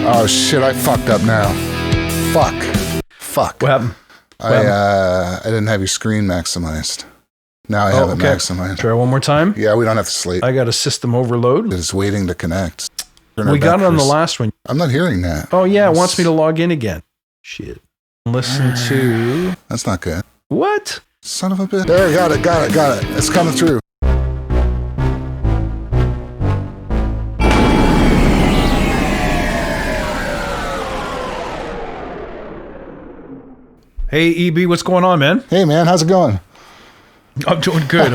Oh shit! I fucked up now. Fuck. What happened? I didn't have your screen maximized. Now I have it maximized. Try one more time. Yeah, we don't have to slate. I got a system overload. It's waiting to connect. We got it on the last one. I'm not hearing that. Oh yeah, it wants me to log in again. Shit. Listen to. That's not good. What? Son of a bitch. There, got it. It's coming through. Hey, EB, what's going on, man? Hey, man, how's it going? I'm doing good.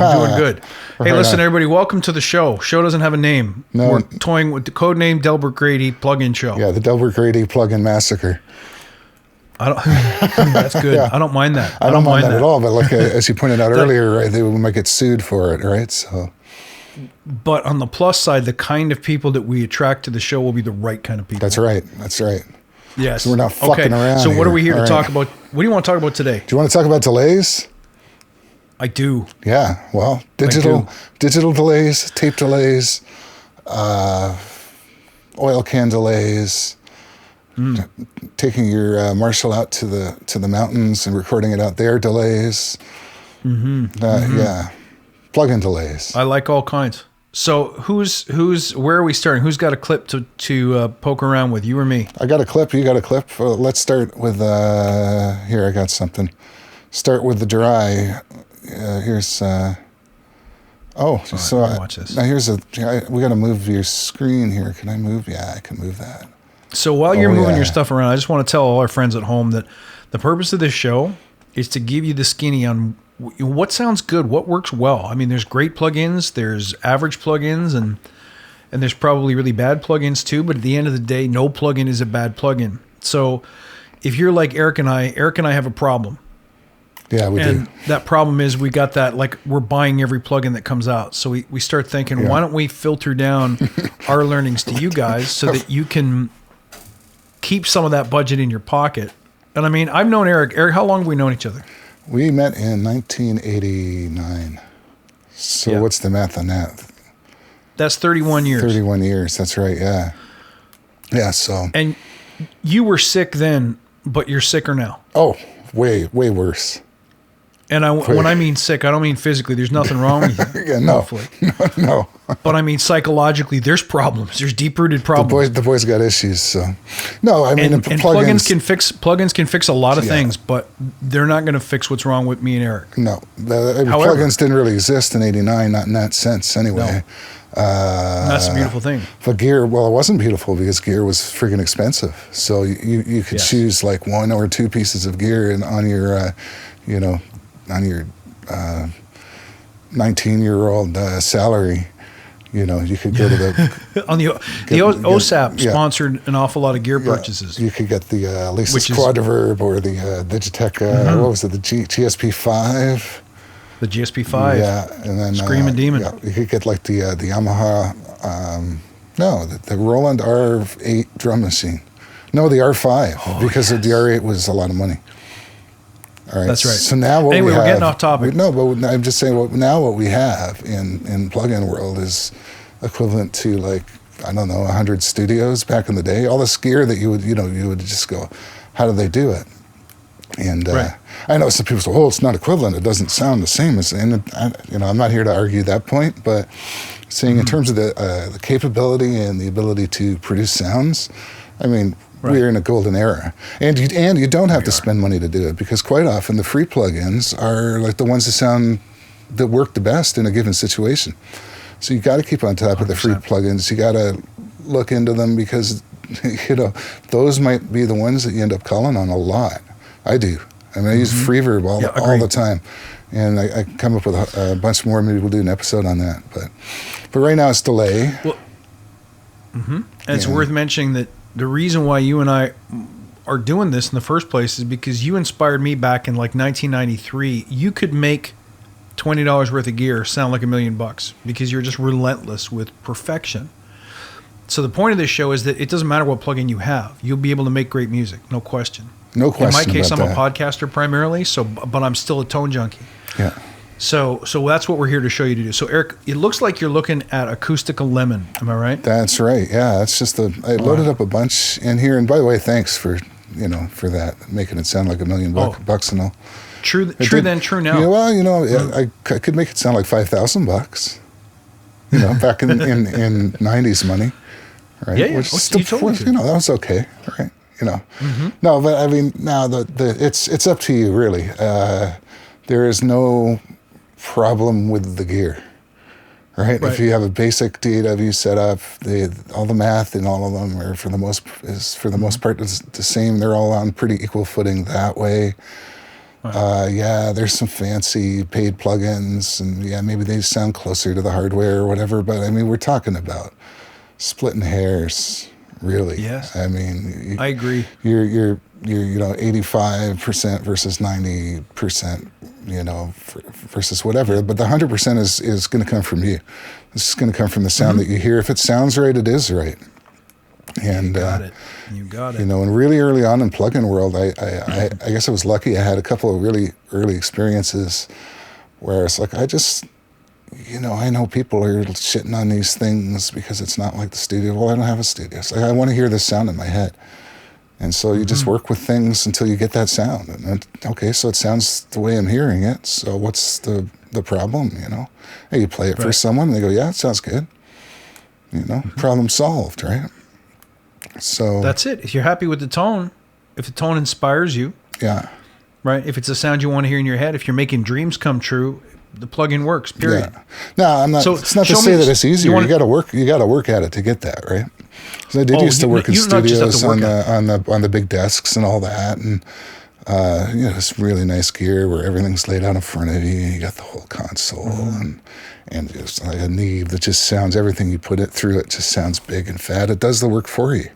Hey, listen, everybody, welcome to the show. Show doesn't have a name. No. We're toying with the code name Delbert Grady Plug-in Show. Yeah, the Delbert Grady Plug-in Massacre. That's good. Yeah. I don't mind that. I don't mind that at all, but like as you pointed out earlier, right, we might get sued for it, right? So. But on the plus side, the kind of people that we attract to the show will be the right kind of people. That's right. Yes. So we're not fucking around. So what are we here to talk about? What do you want to talk about today? Do you want to talk about delays? I do. Yeah. Well, digital delays, tape delays, oil can delays, taking your Marshall out to the mountains and recording it out there delays. Yeah. Plug-in delays. I like all kinds. So where are we starting? Who's got a clip to poke around with, you or me? I got a clip. You got a clip. Let's start with, here, I got something. Start with the dry. Here's, watch this. Now we got to move your screen here. Can I move? Yeah, I can move that. So while you're moving your stuff around, I just want to tell all our friends at home that the purpose of this show is to give you the skinny on what sounds good, what works well. I mean, there's great plugins, there's average plugins, and there's probably really bad plugins too. But at the end of the day, no plugin is a bad plugin. So if you're like Eric and I have a problem. Yeah, we do. And that problem is we got that, like, we're buying every plugin that comes out. So we start thinking, why don't we filter down our learnings to you guys so that you can keep some of that budget in your pocket. And I mean, I've known Eric. Eric, how long have we known each other? We met in 1989. So what's the math on that? That's 31 years. 31 years. That's right. Yeah. Yeah. So. And you were sick then, but you're sicker now. Oh, way worse. And when I mean sick, I don't mean physically. There's nothing wrong with you. Yeah, no. No. But I mean psychologically, there's problems. There's deep-rooted problems. The boys got issues. So, no, I mean, and plugins can fix a lot of things, but they're not going to fix what's wrong with me and Eric. No, plugins didn't really exist in '89, not in that sense, anyway. No. That's a beautiful thing. But gear, well, it wasn't beautiful because gear was freaking expensive. So you could choose like one or two pieces of gear on your, on your 19-year-old salary. You could go to the on the OSAP sponsored an awful lot of gear purchases. You could get the Alesis Quadriverb or the Digitech. What was it? The GSP-5. The GSP-5. Yeah, and then Screaming Demon. Yeah, you could get like the Yamaha. The Roland R8 drum machine. No, the R5 because the R8 was a lot of money. All right. That's right. So now we're getting off topic. But I'm just saying. What we have in plugin world is equivalent to like 100 studios back in the day. All this gear that you would just go, how do they do it? And I know some people say, "Oh, it's not equivalent. It doesn't sound the same." I'm not here to argue that point, but saying in terms of the capability and the ability to produce sounds, I mean. Right. We're in a golden era, and you don't have to spend money to do it because quite often the free plugins are like the ones that work the best in a given situation. So you got to keep on top 100%. Of the free plugins. You got to look into them because those might be the ones that you end up calling on a lot. I do. I mean, I use Freeverb all the time, and I come up with a bunch more. Maybe we'll do an episode on that, but right now it's delay. Well, and it's worth mentioning that. The reason why you and I are doing this in the first place is because you inspired me back in like 1993. You could make $20 worth of gear sound like $1 million because you're just relentless with perfection. So the point of this show is that it doesn't matter what plugin you have. You'll be able to make great music, no question. No question. In my case, I'm a podcaster primarily, but I'm still a tone junkie. Yeah. So that's what we're here to show you to do. So Eric, it looks like you're looking at Acoustical Lemon. Am I right? That's right. Yeah, it's just I loaded up a bunch in here. And by the way, thanks for that, making it sound like $1 million bucks and all. True then, true now. Yeah, well, I could make it sound like $5,000. Back in 90s money, right? Yeah. Which that was okay, right? No, but I mean, now it's up to you, really. There is no problem with the gear, right? If you have a basic DAW setup, all the math in all of them are for the most part the same. They're all on pretty equal footing that way. Right. There's some fancy paid plugins, and maybe they sound closer to the hardware or whatever. But I mean, we're talking about splitting hairs, really. Yes. I mean, I agree. You're 85% versus 90%, versus whatever. But the 100% is going to come from you. This is going to come from the sound that you hear. If it sounds right, it is right. And you got it. And really early on in plugin world, I guess I was lucky. I had a couple of really early experiences where it's like, I know people are shitting on these things because it's not like the studio. Well, I don't have a studio. It's like, I want to hear this sound in my head. And so you just work with things until you get that sound. And then, okay, so it sounds the way I'm hearing it. So what's the problem, Hey, you play it for someone, and they go, yeah, it sounds good. Problem solved, right? So that's it. If you're happy with the tone, if the tone inspires you, right? If it's a sound you want to hear in your head, if you're making dreams come true, the plugin works. Period. Yeah. No, I'm not. So it's not to say that it's easier. You got to work. You got to work at it to get that, right? Because I did used to work in studios on the big desks and all that, and this really nice gear where everything's laid out in front of you. You got the whole console and just like a Neve that just sounds, everything you put it through, it just sounds big and fat. It does the work for you.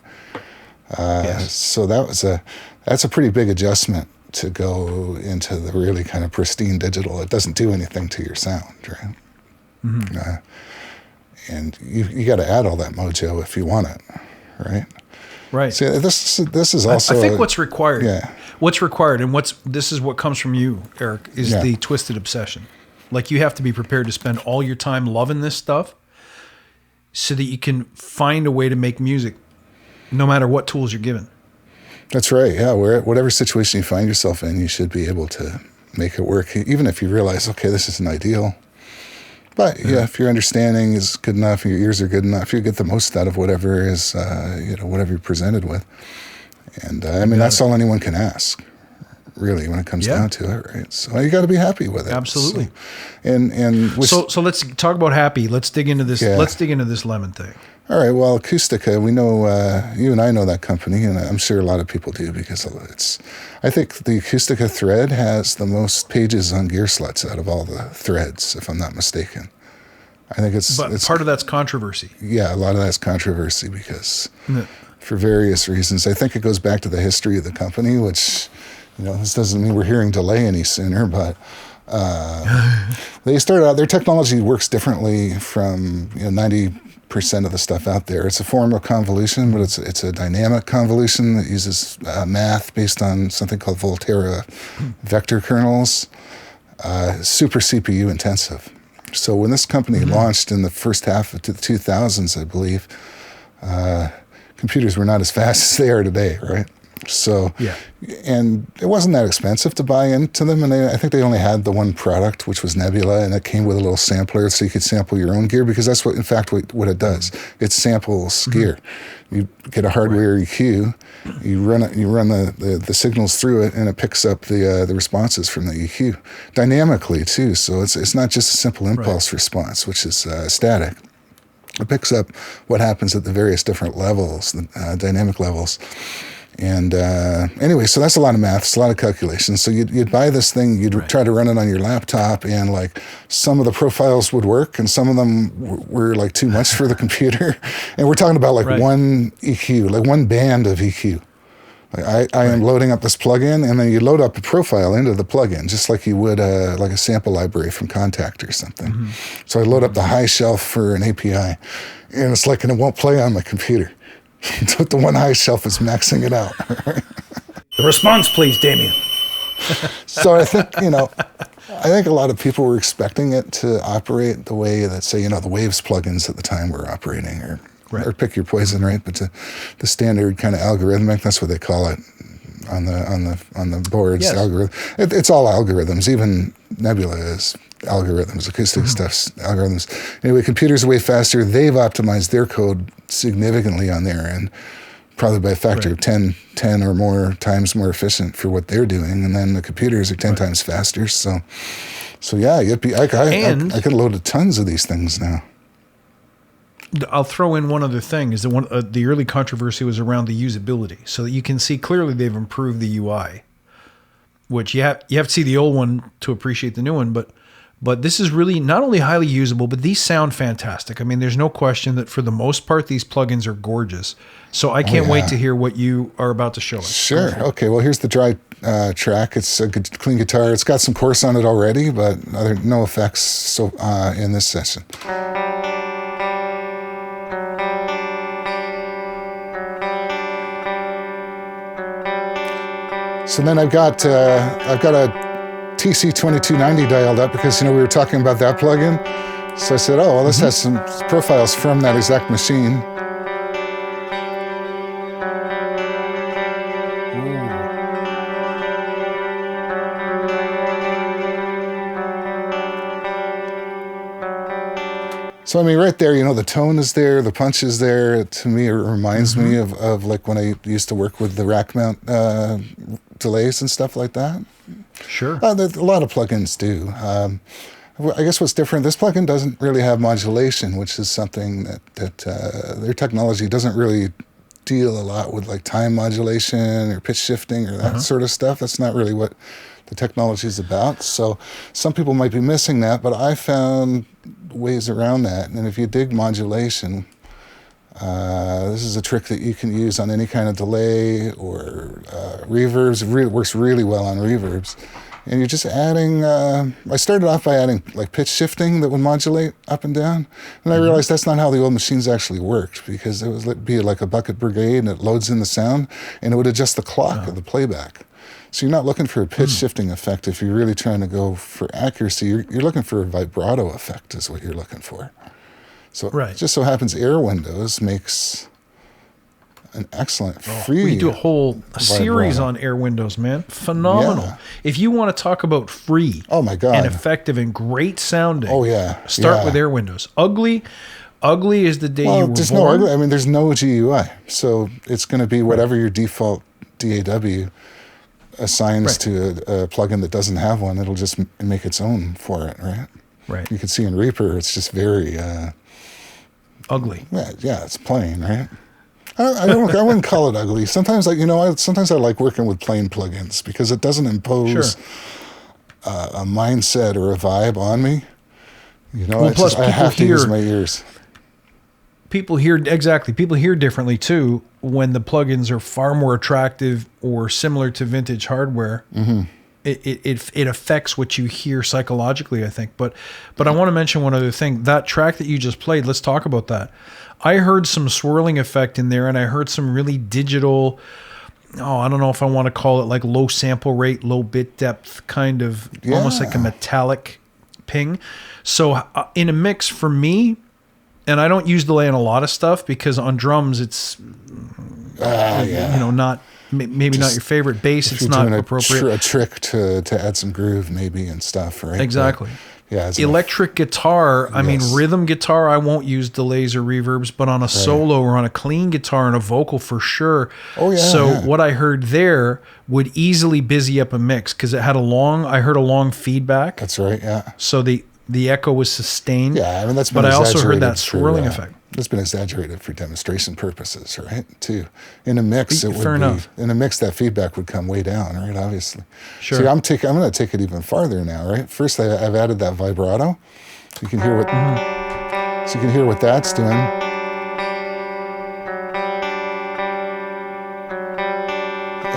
So that's a pretty big adjustment to go into the really kind of pristine digital. It doesn't do anything to your sound, right? And you got to add all that mojo if you want it, right? Right. See, this is also. I think what's required. Yeah. What's required, and this is what comes from you, Eric, is the twisted obsession. Like, you have to be prepared to spend all your time loving this stuff, so that you can find a way to make music, no matter what tools you're given. That's right. Yeah. Whatever situation you find yourself in, you should be able to make it work, even if you realize, okay, this isn't ideal. But if your understanding is good enough, and your ears are good enough, you get the most out of whatever is, whatever you're presented with. And I mean, that's all anyone can ask, really, when it comes down to it, right? So you got to be happy with it. Absolutely. So let's talk about happy. Let's dig into this. Let's dig into this lemon thing. All right. Well, Acoustica, we know, you and I know that company, and I'm sure a lot of people do, because I think the Acoustica thread has the most pages on gear sluts out of all the threads, if I'm not mistaken. I think it's part of that's controversy. Yeah, a lot of that's controversy because for various reasons. I think it goes back to the history of the company, which, this doesn't mean we're hearing delay any sooner, but they started out, their technology works differently from 90% of the stuff out there. It's a form of convolution, but it's a dynamic convolution that uses math based on something called Volterra vector kernels, super CPU intensive. So when this company launched in the first half of the 2000s, I believe, computers were not as fast as they are today, right? So, and it wasn't that expensive to buy into them, and I think they only had the one product, which was Nebula, and it came with a little sampler, so you could sample your own gear, because that's what it does. It samples gear. You get a hardware EQ, you run the signals through it, and it picks up the responses from the EQ dynamically too. So it's not just a simple impulse response, which is static. It picks up what happens at the various different levels, the dynamic levels. And anyway, so that's a lot of math, it's a lot of calculations. So you'd buy this thing, you'd try to run it on your laptop, and like some of the profiles would work, and some of them were like too much for the computer. And we're talking about like one EQ, like one band of EQ. Like I am loading up this plugin, and then you load up a profile into the plugin, just like you would like a sample library from Contact or something. So I load up the high shelf for an API, and it's like, and it won't play on my computer. The one high shelf is maxing it out. The response, please, Damien. So I think, I think a lot of people were expecting it to operate the way that, say, the Waves plugins at the time were operating, or pick your poison, right? But the standard kind of algorithmic, that's what they call it on the boards. Yes. Algorithm. It's all algorithms. Even Nebula is algorithms. Acoustic stuff's algorithms. Anyway, computers are way faster. They've optimized their code significantly on their end, probably by a factor of 10 or more times more efficient for what they're doing. And then the computers are 10 times faster. So yeah, I can load tons of these things now. I'll throw in one other thing, is that the early controversy was around the usability. So that you can see clearly they've improved the UI, which you have to see the old one to appreciate the new one. But this is really not only highly usable, but these sound fantastic. I mean, there's no question that for the most part, these plugins are gorgeous. So I can't wait to hear what you are about to show us. Sure. Okay. Well, here's the dry track. It's a good, clean guitar. It's got some chorus on it already, but no effects in this session. So then I've got a TC2290 dialed up because we were talking about that plugin. So I said, this has some profiles from that exact machine. So, I mean, right there, the tone is there, the punch is there. To me, it reminds me of like when I used to work with the rack mount delays and stuff like that. Sure. A lot of plugins do. I guess what's different, this plugin doesn't really have modulation, which is something that their technology doesn't really deal a lot with, like time modulation or pitch shifting or that sort of stuff. That's not really what the technology is about. So some people might be missing that, but I found ways around that. And if you dig modulation, this is a trick that you can use on any kind of delay or reverbs. It works really well on reverbs. And you're just adding, I started off by adding like pitch shifting that would modulate up and down. And I realized that's not how the old machines actually worked, because it would be like a bucket brigade and it loads in the sound and it would adjust the clock of the playback. So you're not looking for a pitch shifting effect. If you're really trying to go for accuracy, you're looking for a vibrato effect is what you're looking for. So it just so happens Air Windows makes an excellent free. We do a whole series on Air Windows, man. Phenomenal. Yeah. If you want to talk about free, and effective and great sounding, start with Air Windows. Ugly is the day you were born. No ugly. I mean, there's no GUI, so it's going to be whatever your default DAW assigns to a plugin that doesn't have one. It'll just make its own for it, right? Right. You can see in Reaper, it's just very ugly. Yeah, it's plain, right? I wouldn't call it ugly. Sometimes, sometimes I like working with plain plugins because it doesn't impose a mindset or a vibe on me. Plus I have to use my ears. People hear differently too when the plugins are far more attractive or similar to vintage hardware. Mm-hmm. It affects what you hear psychologically, I think. But I want to mention one other thing. That track that you just played, let's talk about that. I heard some swirling effect in there, and I heard some really digital, I don't know if I want to call it like low sample rate, low bit depth, kind of almost like a metallic ping. So in a mix for me, and I don't use delay on a lot of stuff because on drums it's, not maybe not your favorite bass. It's not appropriate. A trick to add some groove maybe and stuff, right? Exactly. But, electric guitar. I mean, rhythm guitar. I won't use delays or reverbs, but on a solo or on a clean guitar and a vocal for sure. What I heard there would easily busy up a mix because it had I heard a long feedback. That's right. Yeah. So the echo was sustained. Yeah, I mean that's been. But I also heard that swirling effect. It's been exaggerated for demonstration purposes, right? Too. In a mix, it would Fair enough. In a mix, that feedback would come way down, right? Obviously. Sure. See, I'm going to take it even farther now, right? First, I've added that vibrato. You can hear what. So you can hear what that's doing.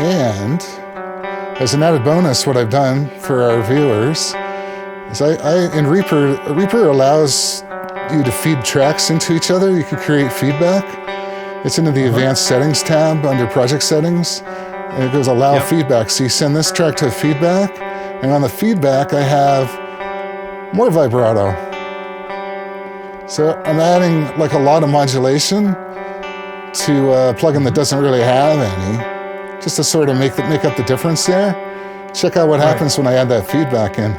And as an added bonus, what I've done for our viewers is in Reaper allows you to feed tracks into each other. You can create feedback. It's into the advanced settings tab under project settings, and it goes allow feedback. So you send this track to feedback, And on the feedback, I have more vibrato. So I'm adding like a lot of modulation to a plugin that doesn't really have any, just to sort of make up the difference there. Check out what happens when I add that feedback in.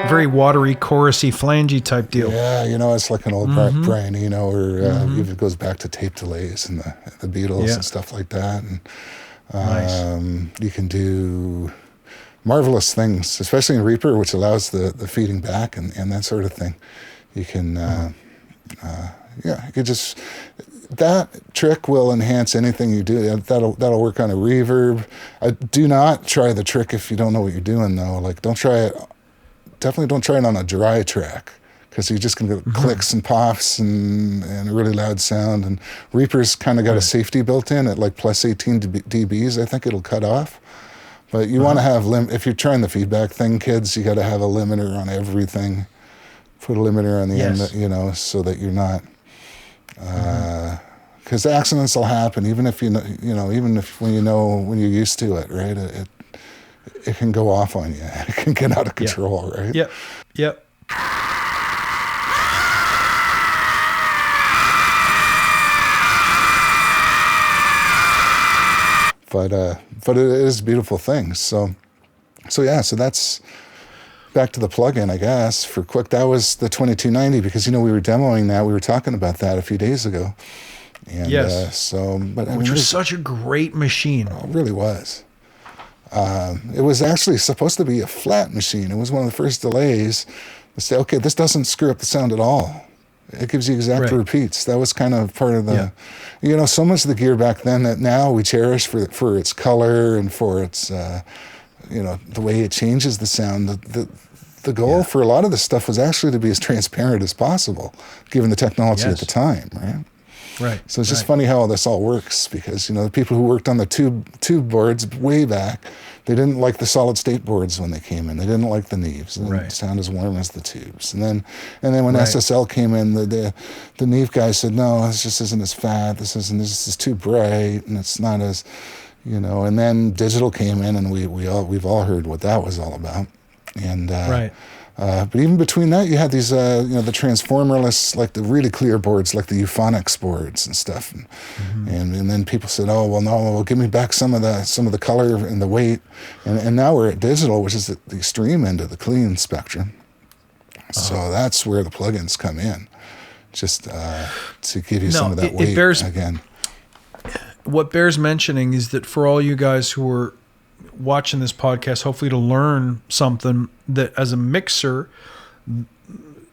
Very watery, chorusy, flangey type deal. Yeah, it's like an old Brian Eno, or even it goes back to tape delays and the Beatles and stuff like that. And you can do marvelous things, especially in Reaper, which allows the feeding back and that sort of thing. You can, you could just, that trick will enhance anything you do. That'll work on a reverb. Do not try the trick if you don't know what you're doing, though. Like, definitely don't try it on a dry track, because you're just going to get clicks and pops and a really loud sound. And Reaper's kind of got a safety built in at like plus 18 dBs. I think it'll cut off. But you want to have, if you're trying the feedback thing, kids, you got to have a limiter on everything. Put a limiter on the end, so that you're not, because accidents will happen, even if when you're used to it, right? It can go off on you. It can get out of control, right? Yep. But it is a beautiful thing. So that's back to the plugin, I guess. For quick, that was the 2290, because we were demoing that. We were talking about that a few days ago. And, yes. Which was such a great machine. It really was. It was actually supposed to be a flat machine. It was one of the first delays to say, okay, this doesn't screw up the sound at all. It gives you exact repeats. That was kind of part of the, so much of the gear back then that now we cherish for its color and for its, the way it changes the sound. The goal for a lot of this stuff was actually to be as transparent as possible, given the technology at the time, right? Right. So it's just funny how all this all works, because the people who worked on the tube boards way back, they didn't like the solid state boards when they came in. They didn't like the Neves. They didn't sound as warm as the tubes. And then when SSL came in, the Neve guy said, no, this just isn't as fat. This is too bright, and it's not as, And then digital came in, and we've all heard what that was all about. And but even between that, you had these, the transformerless, like the really clear boards, like the Euphonics boards and stuff, and then people said, "Oh, well, give me back some of the color and the weight," and now we're at digital, which is the extreme end of the clean spectrum. So that's where the plugins come in, just to give you some of that weight again. What bears mentioning is that for all you guys who are watching this podcast, hopefully to learn something, that as a mixer,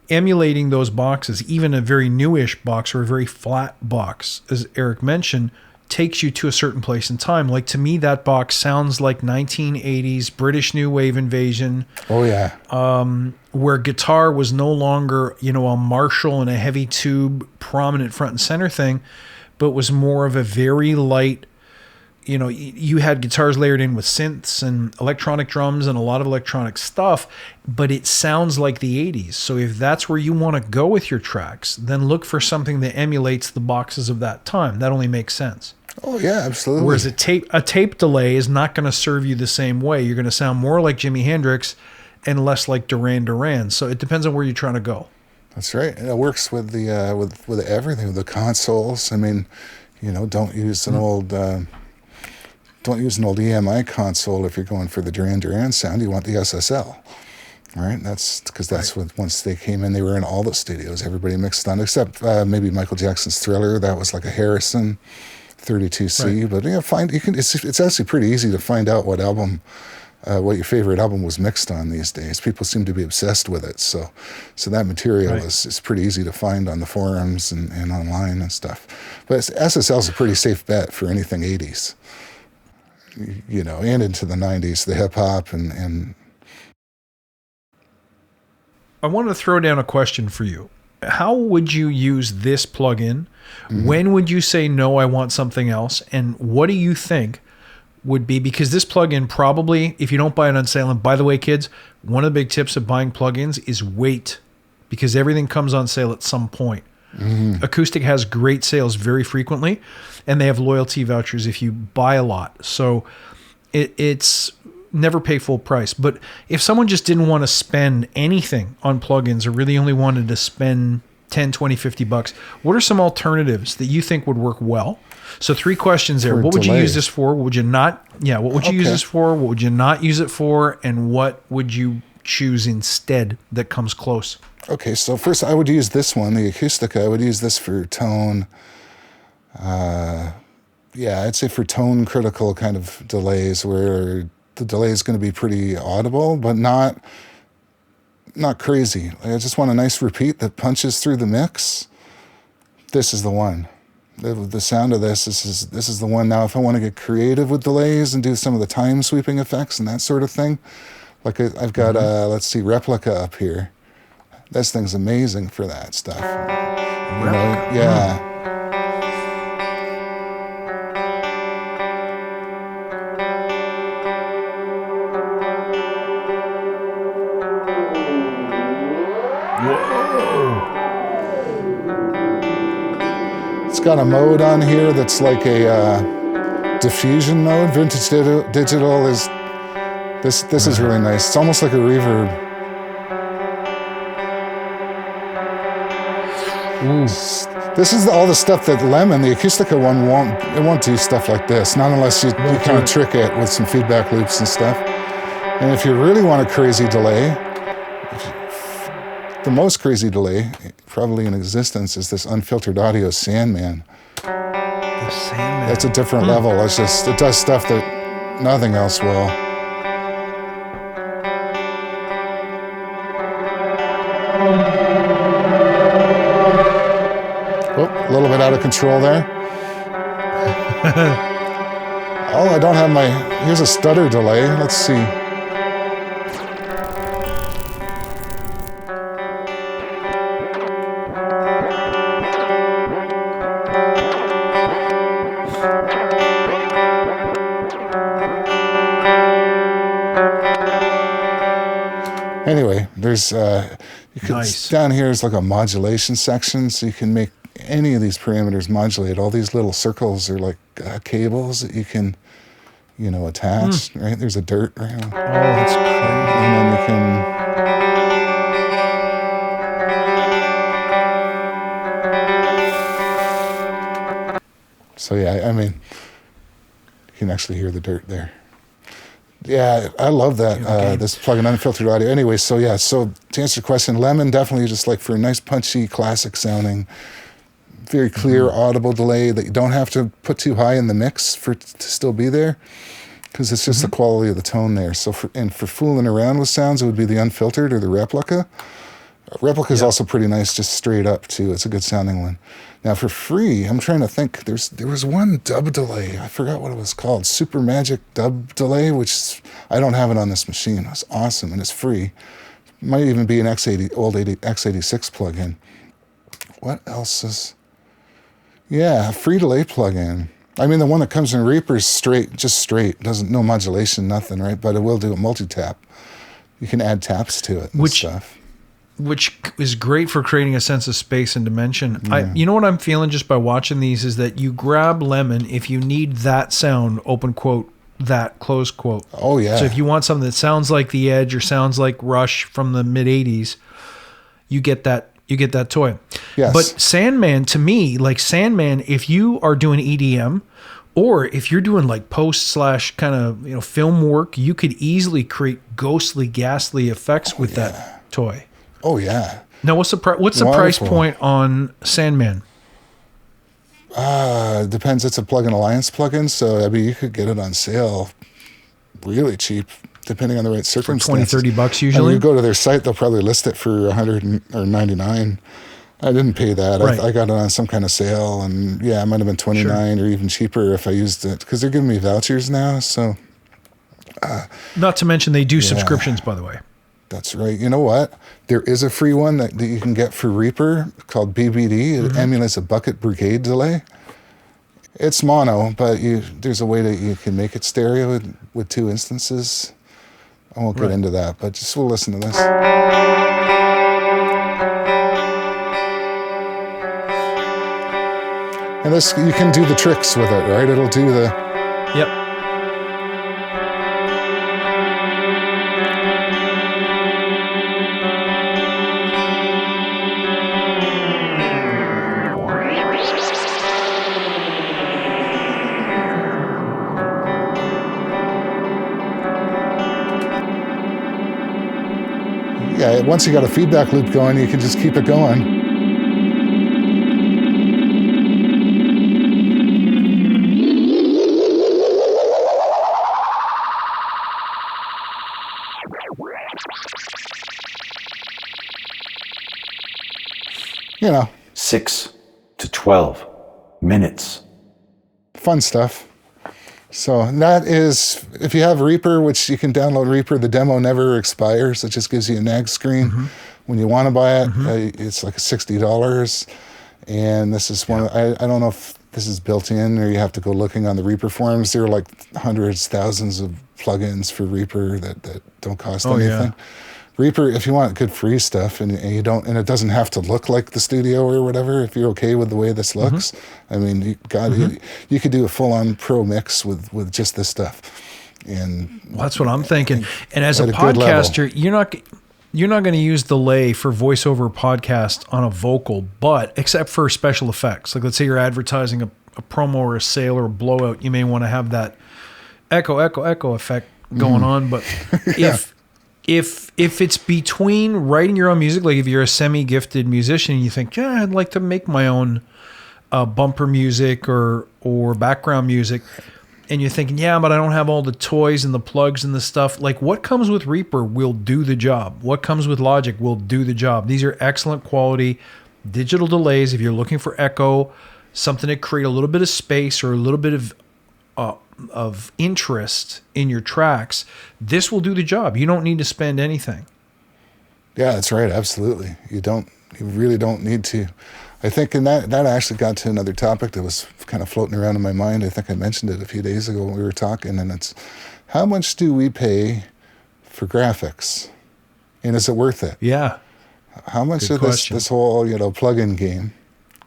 emulating those boxes, even a very newish box or a very flat box, as Eric mentioned, takes you to a certain place in time. Like, to me, that box sounds like 1980s British New Wave Invasion. Oh yeah. Where guitar was no longer, a Marshall and a heavy tube prominent front and center thing, but was more of a very light, you had guitars layered in with synths and electronic drums and a lot of electronic stuff, but it sounds like the 80s. So if that's where you want to go with your tracks, then look for something that emulates the boxes of that time. That only makes sense. Oh yeah, absolutely. Whereas a tape delay is not going to serve you the same way. You're going to sound more like Jimi Hendrix and less like Duran Duran. So it depends on where you're trying to go. That's right. And it works with the with everything, with the consoles. I mean, don't use an old EMI console if you're going for the Duran Duran sound. You want the SSL, right? That's because what, once they came in, they were in all the studios. Everybody mixed on, except maybe Michael Jackson's Thriller. That was like a Harrison 32C. But it's actually pretty easy to find out what your favorite album was mixed on these days. People seem to be obsessed with it. So that material is pretty easy to find on the forums and online and stuff. But SSL is a pretty safe bet for anything 80s. And into the 90s, the hip hop and. I want to throw down a question for you. How would you use this plugin? Mm-hmm. When would you say, no, I want something else? And what do you think would be, because this plugin probably, if you don't buy it on sale, and by the way, kids, one of the big tips of buying plugins is wait, because everything comes on sale at some point. Acoustic has great sales very frequently, and they have loyalty vouchers if you buy a lot. So it's never pay full price. But if someone just didn't want to spend anything on plugins, or really only wanted to spend 10, 20, $50, what are some alternatives that you think would work well? So 3 questions there. What would you use this for? What would you not? Yeah. What would you use this for? What would you not use it for? And what would you choose instead that comes close? Okay. So first I would use this one, the Acoustica. I would use this for tone. I'd say for tone critical kind of delays, where the delay is going to be pretty audible, but not crazy. I just want a nice repeat that punches through the mix. This is the one. The sound of this is the one. Now, if I want to get creative with delays and do some of the time sweeping effects and that sort of thing, like I've got let's see, Replica up here. This thing's amazing for that stuff. Yeah. It's got a mode on here that's like a diffusion mode. Vintage digital is this is really nice. It's almost like a reverb. This is all the stuff that Lemon, the Acoustica one, won't do stuff like this. Not unless you kind of trick it with some feedback loops and stuff. And if you really want a crazy delay, the most crazy delay probably in existence is this unfiltered audio Sandman. The Sandman. That's a different level. It does stuff that nothing else will. Oh, a little bit out of control there. Oh, I don't have here's a stutter delay. Let's see. Anyway, there's down here is like a modulation section, so you can make any of these parameters modulate. All these little circles are like cables that you can, attach. Right? There's a dirt right now. Oh, that's crazy. And then you can. So yeah, I mean, you can actually hear the dirt there. Yeah, I love that, this plug-in unfiltered audio. Anyway, so to answer your question, Lemon definitely just like for a nice punchy classic sounding, very clear audible delay that you don't have to put too high in the mix for it to still be there, because it's just the quality of the tone there. So for fooling around with sounds, it would be the unfiltered or the Replica. Replica is also pretty nice, just straight up too. It's a good sounding one. Now for free, I'm trying to think. There was one dub delay. I forgot what it was called. Super Magic dub delay, which I don't have it on this machine. It's awesome and it's free. Might even be an X86 plugin. What else is? Yeah, a free delay plugin. I mean, the one that comes in Reaper is straight, no modulation, nothing, right? But it will do a multi-tap. You can add taps to it and stuff. Which is great for creating a sense of space and dimension. Yeah. You know what I'm feeling just by watching these is that you grab Lemon if you need that sound, open quote, that close quote. Oh, yeah. So if you want something that sounds like The Edge or sounds like Rush from the mid-'80s, you get that toy. Yes. But Sandman, to me, like Sandman, if you are doing EDM or if you're doing like post / kind of film work, you could easily create ghostly, ghastly effects with that toy. Oh yeah. Now, what's the price point on Sandman? Depends. It's a Plugin Alliance plugin, so I mean you could get it on sale really cheap, depending on the right circumstances. For $20-$30 usually. I mean, you go to their site, they'll probably list it for $199. I didn't pay that. Right. I got it on some kind of sale, and it might have been $29 or even cheaper if I used it, because they're giving me vouchers now. So, not to mention they do subscriptions, by the way. That's right. You know what? There is a free one that you can get for Reaper called BBD. It emulates a Bucket Brigade delay. It's mono, but there's a way that you can make it stereo with 2 instances. I won't get into that, but just we'll listen to this. And this, you can do the tricks with it, right? It'll do the... Yep. Yeah, once you got a feedback loop going, you can just keep it going. You know. 6 to 12 minutes. Fun stuff. So that is, if you have Reaper, which you can download Reaper, the demo never expires. It just gives you a nag screen. When you want to buy it, it's like $60. And this is one, I don't know if this is built in or you have to go looking on the Reaper forums. There are like hundreds, thousands of plugins for Reaper that don't cost anything. Reaper, if you want good free stuff and you don't, and it doesn't have to look like the studio or whatever, if you're okay with the way this looks, I mean, you could do a full-on pro mix with just this stuff. And well, that's what I'm thinking. And as a podcaster, you're not going to use delay for voiceover podcast on a vocal, but except for special effects. Like let's say you're advertising a promo or a sale or a blowout, you may want to have that echo effect going on. But if it's between writing your own music, like if you're a semi-gifted musician and you think, yeah, I'd like to make my own bumper music or background music, and you're thinking, yeah, but I don't have all the toys and the plugs and the stuff, like what comes with Reaper will do the job. What comes with Logic will do the job. These are excellent quality digital delays. If you're looking for echo, something to create a little bit of space or a little bit of interest in your tracks, this will do the job. You don't need to spend anything. Yeah, that's right. Absolutely. You really don't need to. I think, and that actually got to another topic that was kind of floating around in my mind. I think I mentioned it a few days ago when we were talking, and it's how much do we pay for graphics? And is it worth it? Yeah. How much of this whole, plug-in game?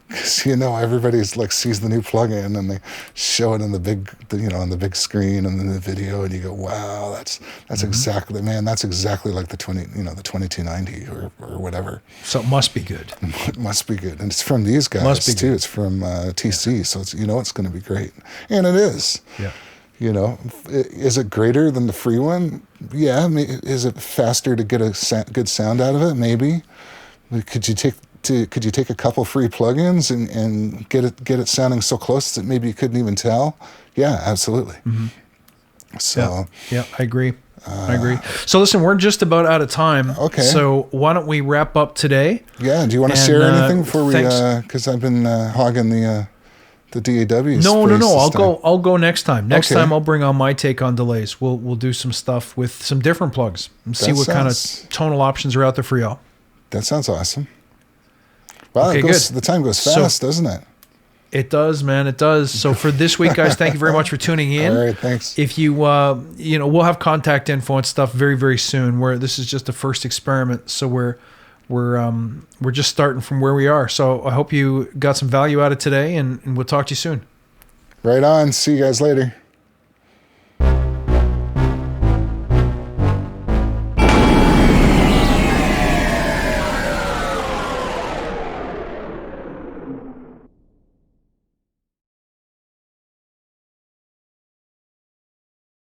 Because everybody's like sees the new plugin and they show it in the big, on the big screen and then the video, and you go, "Wow, that's exactly, man, that's exactly like the 2290 or whatever." So it must be good. It must be good, and it's from these guys too. It's from TC, so it's it's going to be great, and it is. Yeah. Is it greater than the free one? Yeah. Is it faster to get a good sound out of it? Maybe. Could you take a couple free plugins and get it sounding so close that maybe you couldn't even tell? Yeah, absolutely. So yeah, I agree. So listen, we're just about out of time. Okay. So why don't we wrap up today? Yeah. Do you want to share anything before we? Because I've been hogging the DAW. No. I'll go next time. Next time I'll bring on my take on delays. We'll do some stuff with some different plugs and see what kind of tonal options are out there for y'all. That sounds awesome. Wow, good. The time goes fast, doesn't it? It does, man. It does. So for this week, guys, thank you very much for tuning in. All right, thanks. If you, we'll have contact info and stuff very, very soon. This is just a first experiment, so we're just starting from where we are. So I hope you got some value out of today, and we'll talk to you soon. Right on. See you guys later.